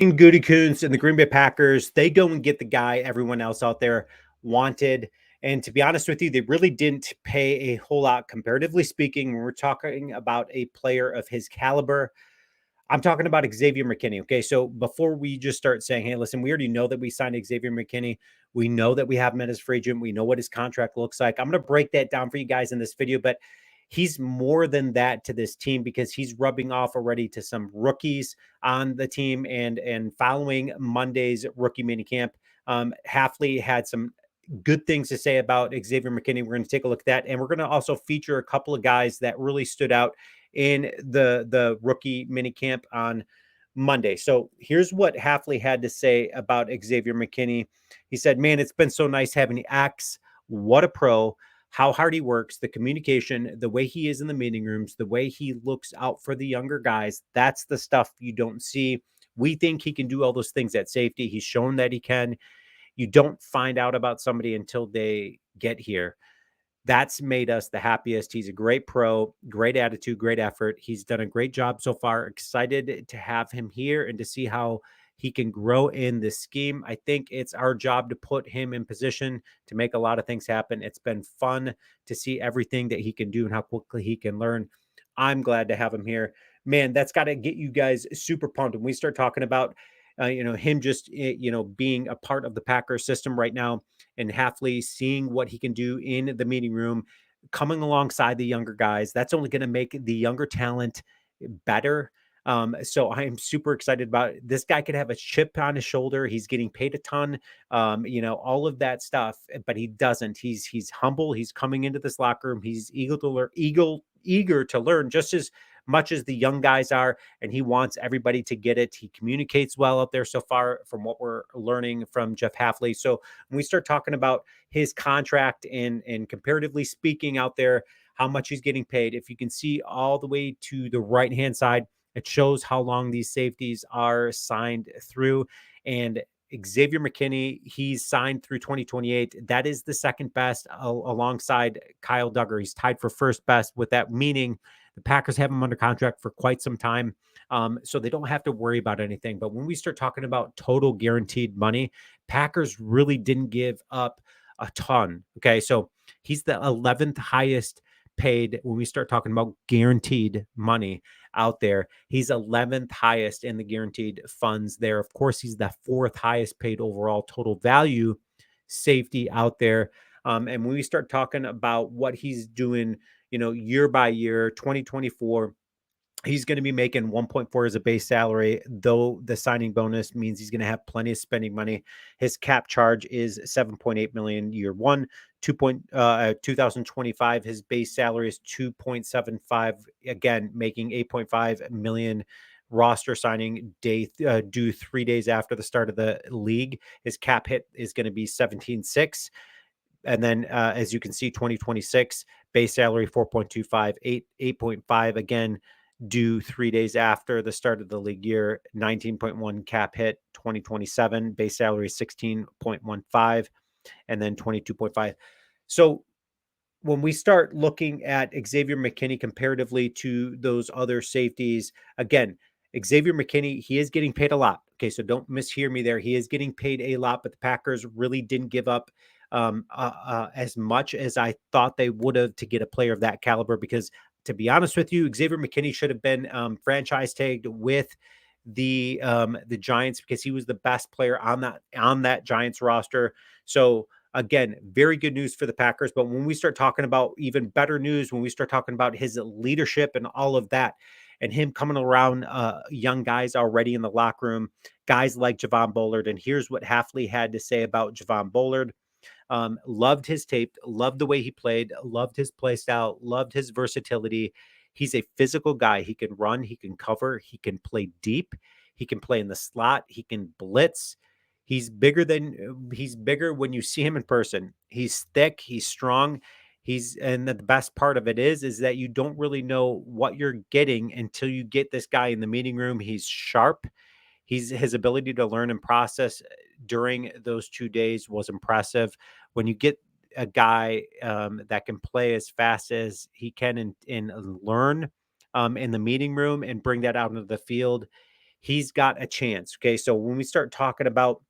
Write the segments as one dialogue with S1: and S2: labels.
S1: And Goody Coons and the Green Bay Packers, they go and get the guy everyone else out there wanted. And to be honest with you, they really didn't pay a whole lot, comparatively speaking, when we're talking about a player of his caliber. I'm talking about Xavier McKinney. Okay. So before we just start saying, hey, listen, we already know that we signed Xavier McKinney. We know that we have him as free agent. We know what his contract looks like. I'm going to break that down for you guys in this video, but he's more than that to this team because he's rubbing off already to some rookies on the team. And following Monday's rookie minicamp, Hafley had some good things to say about Xavier McKinney. We're going to take a look at that. And we're going to also feature a couple of guys that really stood out in the rookie minicamp on Monday. So here's what Hafley had to say about Xavier McKinney. He said, man, it's been so nice having X. What a pro. How hard he works, the communication, the way he is in the meeting rooms, the way he looks out for the younger guys. That's the stuff you don't see. We think he can do all those things at safety. He's shown that he can. You don't find out about somebody until they get here. That's made us the happiest. He's a great pro, great attitude, great effort. He's done a great job so far. Excited to have him here and to see how he can grow in this scheme. I think it's our job to put him in position to make a lot of things happen. It's been fun to see everything that he can do and how quickly he can learn. I'm glad to have him here. Man, that's got to get you guys super pumped when we start talking about him just being a part of the Packers system right now, and Hafley seeing what he can do in the meeting room, coming alongside the younger guys. That's only going to make the younger talent better. So I'm super excited about it. This guy could have a chip on his shoulder. He's getting paid a ton, all of that stuff, but he doesn't. He's humble. He's coming into this locker room. He's eager to learn just as much as the young guys are, and he wants everybody to get it. He communicates well out there so far from what we're learning from Jeff Hafley. So when we start talking about his contract and comparatively speaking out there, how much he's getting paid, if you can see all the way to the right-hand side, it shows how long these safeties are signed through. And Xavier McKinney, he's signed through 2028. That is the second best alongside Kyle Duggar. He's tied for first best with that, meaning the Packers have him under contract for quite some time. So they don't have to worry about anything. But when we start talking about total guaranteed money, Packers really didn't give up a ton. Okay. So he's the 11th highest paid when we start talking about guaranteed money out there. He's 11th highest in the guaranteed funds there. Of course, he's the fourth highest paid overall total value safety out there. And when we start talking about what he's doing, year by year, 2024, he's going to be making 1.4 as a base salary, though the signing bonus means he's going to have plenty of spending money. His cap charge is 7.8 million year one, 2025. His base salary is 2.75, again, making 8.5 million. Roster signing day due 3 days after the start of the league. His cap hit is going to be 17.6. And then, as you can see, 2026 base salary 4.25, 8.5 again, due 3 days after the start of the league year. 19.1 cap hit. 2027 base salary 16.15, and then 22.5. So when we start looking at Xavier McKinney comparatively to those other safeties, again, Xavier McKinney, he is getting paid a lot. Okay, so don't mishear me there. He is getting paid a lot, but the Packers really didn't give up as much as I thought they would have to get a player of that caliber. Because to be honest with you, Xavier McKinney should have been franchise tagged with the Giants because he was the best player on that Giants roster. So again, very good news for the Packers. But when we start talking about even better news, when we start talking about his leadership and all of that, and him coming around young guys already in the locker room, guys like Javon Boward. And here's what Hafley had to say about Javon Boward. Loved his tape, loved the way he played, loved his play style, loved his versatility. He's a physical guy. He can run, he can cover, he can play deep, he can play in the slot, he can blitz. He's bigger when you see him in person. He's thick, he's strong. And the best part of it is that you don't really know what you're getting until you get this guy in the meeting room. He's sharp. His ability to learn and process during those 2 days was impressive. When you get a guy that can play as fast as he can and learn in the meeting room and bring that out into the field, he's got a chance. Okay. So when we start talking about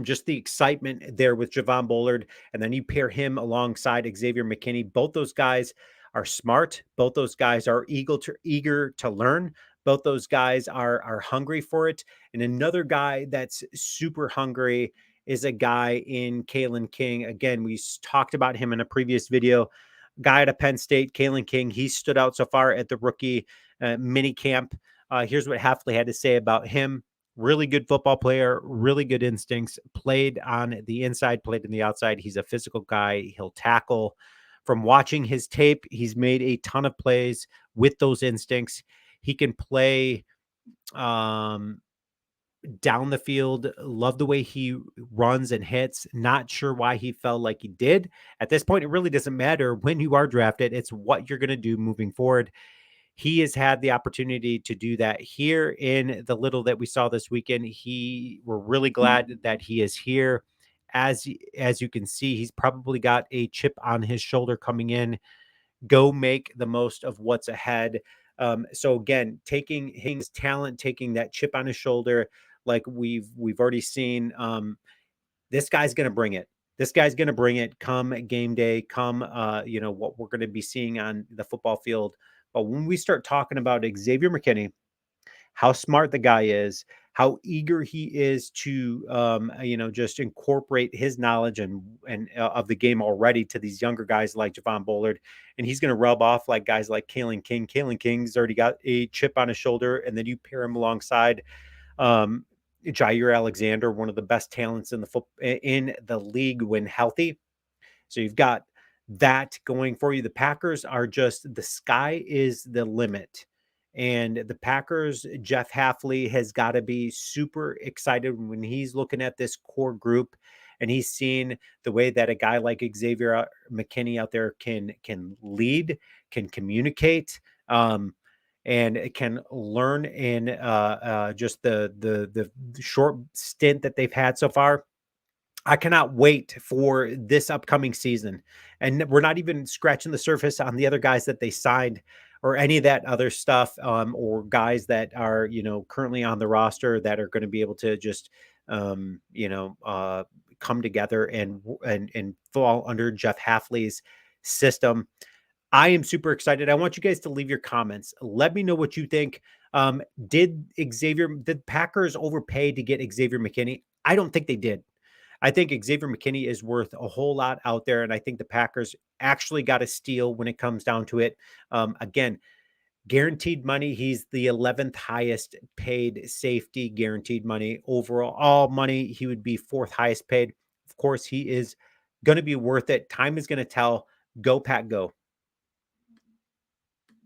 S1: just the excitement there with Javon Boward, and then you pair him alongside Xavier McKinney. Both those guys are smart. Both those guys are eager to learn. Both those guys are hungry for it. And another guy that's super hungry is a guy in Kahlin King. Again, we talked about him in a previous video. Guy at Penn State, Kahlin King. He stood out so far at the rookie mini camp. Here's what Hafley had to say about him. Really good football player, really good instincts, played on the inside, played on the outside. He's a physical guy. He'll tackle. From watching his tape, he's made a ton of plays with those instincts. He can play um, down the field. Love the way he runs and hits. Not sure why he felt like he did. At this point, it really doesn't matter when you are drafted. It's what you're going to do moving forward. He has had the opportunity to do that here in the little that we saw this weekend. We're really glad that he is here. As you can see, he's probably got a chip on his shoulder coming in. Go make the most of what's ahead. So again, taking his talent, taking that chip on his shoulder, like we've already seen. This guy's going to bring it. This guy's going to bring it come game day, come, what we're going to be seeing on the football field. But when we start talking about Xavier McKinney, how smart the guy is, how eager he is to, just incorporate his knowledge and of the game already to these younger guys like Javon Boward, and he's going to rub off like guys like Kahlin King. Kahlin King's already got a chip on his shoulder, and then you pair him alongside um, Jair Alexander, one of the best talents in the league when healthy. So you've got that going for you. The Packers are just the sky is the limit. And the Packers, Jeff Hafley has got to be super excited when he's looking at this core group and he's seeing the way that a guy like Xavier McKinney out there can lead, can communicate, and can learn in just the short stint that they've had so far. I cannot wait for this upcoming season. And we're not even scratching the surface on the other guys that they signed or any of that other stuff, or guys that are, currently on the roster that are going to be able to just, come together and fall under Jeff Hafley's system. I am super excited. I want you guys to leave your comments. Let me know what you think. Did Packers overpay to get Xavier McKinney? I don't think they did. I think Xavier McKinney is worth a whole lot out there, and I think the Packers actually got a steal when it comes down to it. Again, guaranteed money. He's the 11th highest paid safety, guaranteed money. Overall, all money, he would be fourth highest paid. Of course, he is going to be worth it. Time is going to tell. Go, Pack, go.